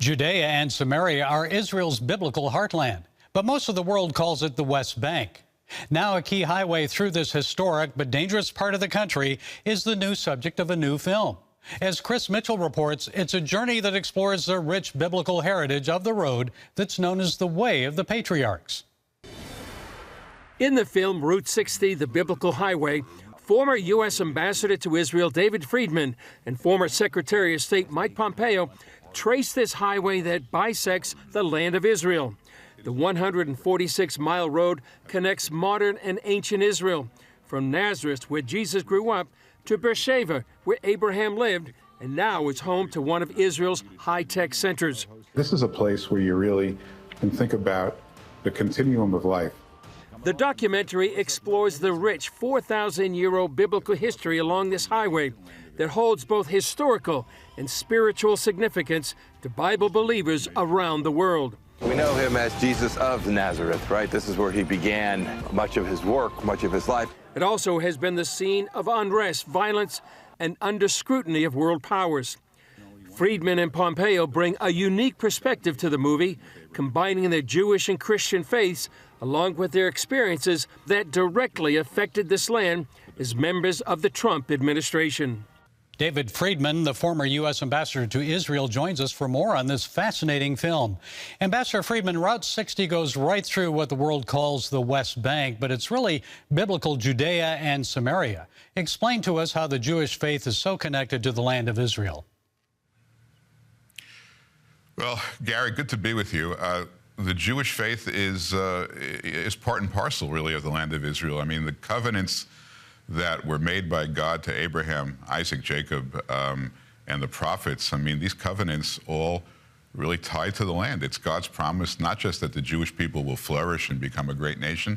Judea and Samaria are Israel's biblical heartland, but most of the world calls it the West Bank. Now a key highway through this historic but dangerous part of the country is the new subject of a new film. As Chris Mitchell reports, it's a journey that explores the rich biblical heritage of the road that's known as the Way of the Patriarchs. In the film Route 60, the Biblical Highway, former U.S. Ambassador to Israel David Friedman and former Secretary of State Mike Pompeo trace this highway that bisects the land of Israel. The 146-mile road connects modern and ancient Israel, from Nazareth, where Jesus grew up, to BeerSheva, where Abraham lived, and now is home to one of Israel's high-tech centers. This is a place where you really can think about the continuum of life. The documentary explores the rich 4,000-year-old biblical history along this highway that holds both historical and spiritual significance to Bible believers around the world. We know him as Jesus of Nazareth, right? This is where he began much of his work, much of his life. It also has been the scene of unrest, violence, and under scrutiny of world powers. Friedman and Pompeo bring a unique perspective to the movie, combining their Jewish and Christian faiths along with their experiences that directly affected this land as members of the Trump administration. David Friedman, the former U.S. ambassador to Israel, joins us for more on this fascinating film. Ambassador Friedman, Route 60 goes right through what the world calls the West Bank, but it's really biblical Judea and Samaria. Explain to us how the Jewish faith is so connected to the land of Israel. Well, Gary, good to be with you. The Jewish faith is part and parcel, really, of the land of Israel. I mean, the covenants that were made by God to Abraham, Isaac, Jacob, and the prophets, I mean, these covenants all really tie to the land. It's God's promise, not just that the Jewish people will flourish and become a great nation,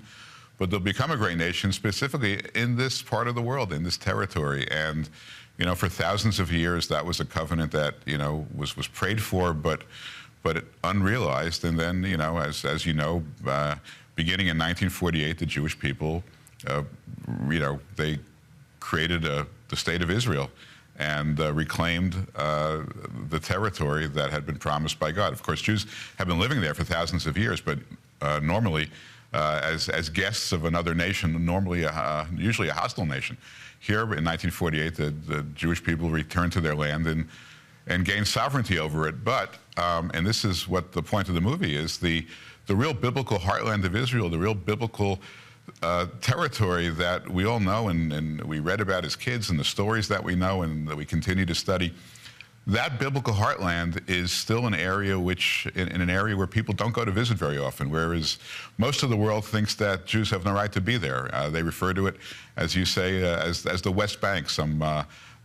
but they'll become a great nation specifically in this part of the world, in this territory. And, you know, for thousands of years, that was a covenant that, you know, was prayed for, but unrealized. And then, you know, as you know, beginning in 1948, the Jewish people, you know, they created the state of Israel and reclaimed the territory that had been promised by God. Of course, Jews have been living there for thousands of years, but normally as guests of another nation, normally usually a hostile nation. Here in 1948, the Jewish people returned to their land and gained sovereignty over it. But, and this is what the point of the movie is, the real biblical heartland of Israel, the real biblical territory that we all know and we read about as kids, and the stories that we know and that we continue to study, that biblical heartland is still an area which, in an area where people don't go to visit very often, whereas most of the world thinks that Jews have no right to be there. They refer to it, as you say, as the West Bank, some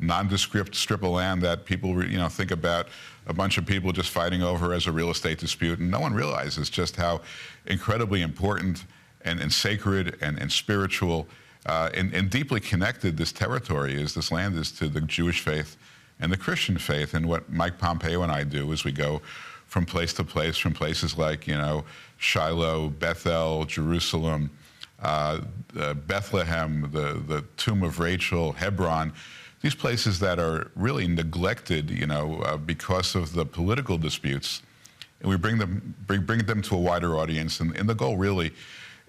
nondescript strip of land that people, you know, think about a bunch of people just fighting over as a real estate dispute, and no one realizes just how incredibly important and sacred and spiritual and deeply connected this territory is, this land is, to the Jewish faith and the Christian faith. And what Mike Pompeo and I do is we go from place to place, from places like, you know, Shiloh, Bethel, Jerusalem, Bethlehem, the tomb of Rachel, Hebron, these places that are really neglected, you know, because of the political disputes. And we bring them to a wider audience, and the goal really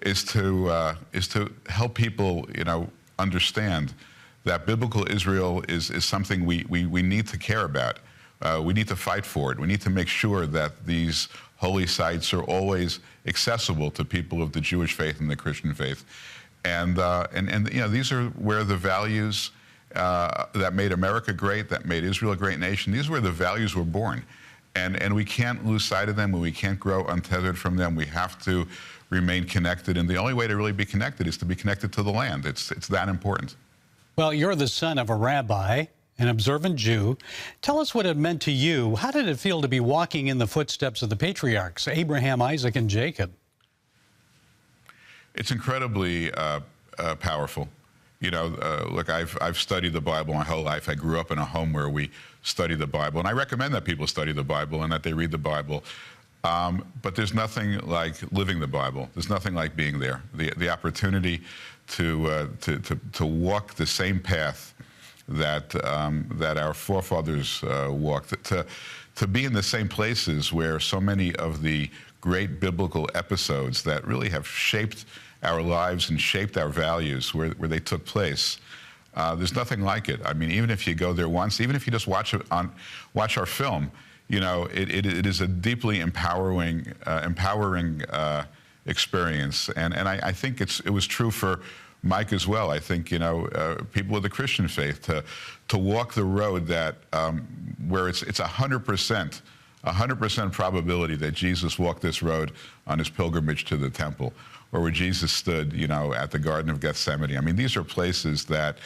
is to help people, you know, understand that biblical Israel is something we need to care about. We need to fight for it. We need to make sure that these holy sites are always accessible to people of the Jewish faith and the Christian faith. And you know, these are where the values that made America great, that made Israel a great nation, these are where the values were born. And we can't lose sight of them, and we can't grow untethered from them. We have to remain connected, and the only way to really be connected is to be connected to the land. It's that important. Well, you're the son of a rabbi, an observant Jew. Tell us what it meant to you. How did it feel to be walking in the footsteps of the patriarchs, Abraham, Isaac, and Jacob? It's incredibly powerful. You know, look, I've studied the Bible my whole life. I grew up in a home where we study the Bible, and I recommend that people study the Bible and that they read the Bible. But there's nothing like living the Bible. There's nothing like being there. The opportunity to walk the same path that our forefathers walked, to be in the same places where so many of the great biblical episodes that really have shaped our lives and shaped our values, where they took place. There's nothing like it. I mean, even if you go there once, even if you just watch our film, you know, it is a deeply empowering experience. And I think it was true for Mike as well. I think, you know, people of the Christian faith to walk the road that where it's 100% probability that Jesus walked this road on his pilgrimage to the temple, or where Jesus stood, you know, at the Garden of Gethsemane. I mean, these are places that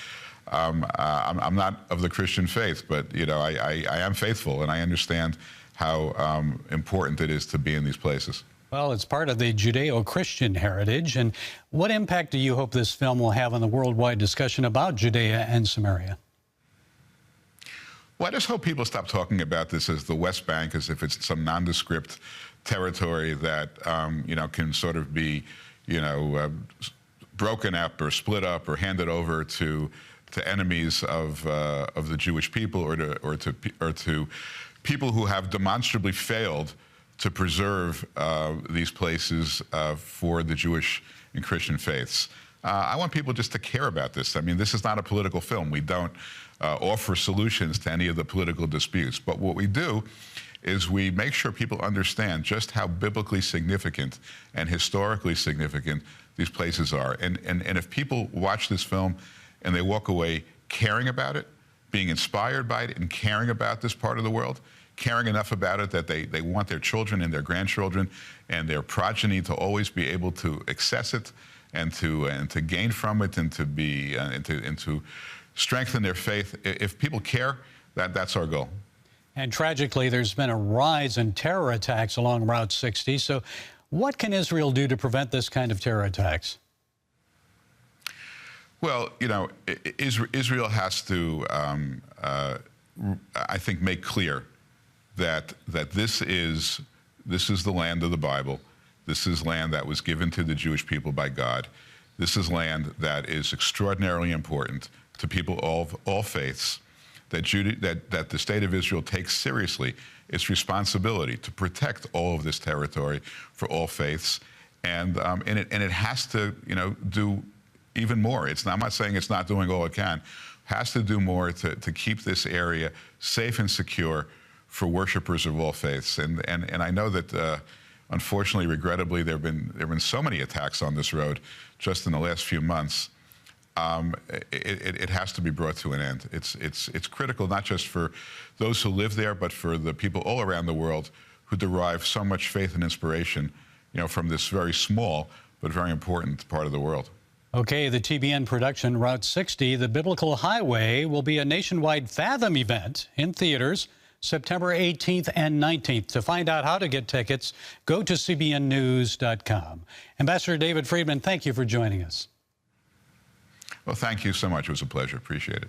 I'm not of the Christian faith, but, you know, I am faithful, and I understand how important it is to be in these places. Well, it's part of the Judeo-Christian heritage. And what impact do you hope this film will have on the worldwide discussion about Judea and Samaria? Well, I just hope people stop talking about this as the West Bank, as if it's some nondescript territory that, you know, can sort of be, you know, broken up or split up or handed over to enemies of the Jewish people, or to people who have demonstrably failed to preserve these places for the Jewish and Christian faiths. I want people just to care about this. I mean, this is not a political film. We don't offer solutions to any of the political disputes. But what we do is we make sure people understand just how biblically significant and historically significant these places are. And if people watch this film and they walk away caring about it, being inspired by it, and caring about this part of the world, caring enough about it that they want their children and their grandchildren and their progeny to always be able to access it and to gain from it, and to be and to strengthen their faith. If people care, that's our goal. And tragically, there's been a rise in terror attacks along Route 60. So what can Israel do to prevent this kind of terror attacks? Well, you know, Israel has to, I think, make clear that this is the land of the Bible. This is land that was given to the Jewish people by God. This is land that is extraordinarily important to people of all faiths. That the state of Israel takes seriously its responsibility to protect all of this territory for all faiths, and it has to, you know, do even more. I'm not saying it's not doing all it can. Has to do more to keep this area safe and secure for worshipers of all faiths. And I know that unfortunately, regrettably, there have been so many attacks on this road just in the last few months. It has to be brought to an end. It's critical, not just for those who live there, but for the people all around the world who derive so much faith and inspiration, you know, from this very small but very important part of the world. Okay, the TBN production Route 60, the Biblical Highway, will be a nationwide Fathom event in theaters September 18th and 19th. To find out how to get tickets, go to cbnnews.com. Ambassador David Friedman, thank you for joining us. Well, thank you so much. It was a pleasure. Appreciate it.